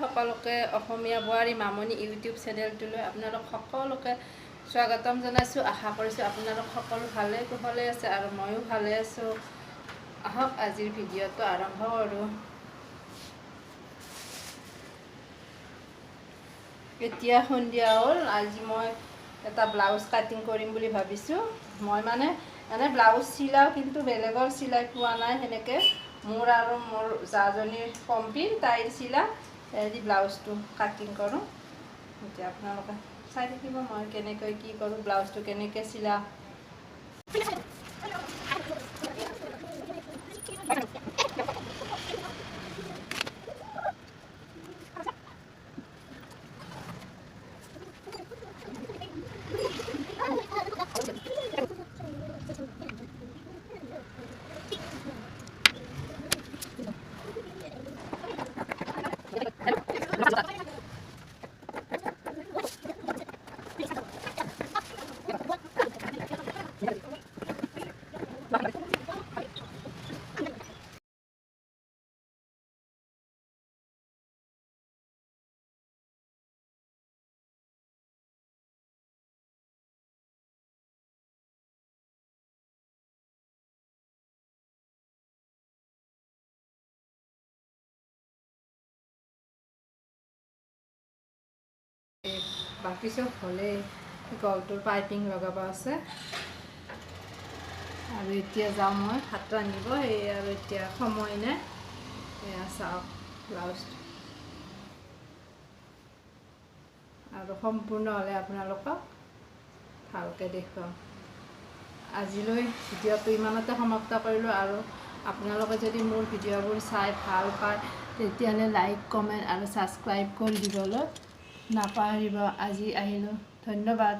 সকলোকে অসমীয়া বোৱাৰী মামনি ইউটিউব চেনেলটোলৈ আপোনালোক সকলোকে স্বাগতম জনাইছোঁ। আশা কৰিছোঁ আপোনালোক সকলো ভালে কুশলে আছে আৰু ময়ো ভালে আছোঁ। আহক আজিৰ ভিডিঅ'টো আৰম্ভ কৰোঁ। এতিয়া সন্ধিয়া হ'ল। আজি মই এটা ব্লাউজ কাটিং কৰিম বুলি ভাবিছোঁ। মই মানে এনে ব্লাউজ চিলাওঁ, কিন্তু বেলেগৰ চিলাই পোৱা নাই সেনেকৈ। মোৰ আৰু মোৰ জাজনীৰ কম্পিল তাইৰ চিলা দি ব্লাউজটো কাটিং কৰোঁ। এতিয়া আপোনালোকে চাই থাকিব মই কেনেকৈ কি কৰোঁ, ব্লাউজটো কেনেকৈ চিলাওঁ। বাকী চব হ'লেই, গলটোৰ পাইপিং লগাব আছে। আৰু এতিয়া যাওঁ মই ভাত ৰান্ধিব। এই আৰু এতিয়া সময় নাই। এয়া চাওক ব্লাউজটো, আৰু সম্পূৰ্ণ হ'লে আপোনালোকক ভালকৈ দেখুৱাম। আজিলৈ ভিডিঅ'টো ইমানতে সমাপ্ত কৰিলোঁ। আৰু আপোনালোকে যদি মোৰ ভিডিঅ'বোৰ চাই ভাল পায় তেতিয়াহ'লে লাইক, কমেণ্ট আৰু ছাবস্ক্ৰাইব কৰি দিবলৈ নাপাহৰিব। আজি আহিলোঁ, ধন্যবাদ।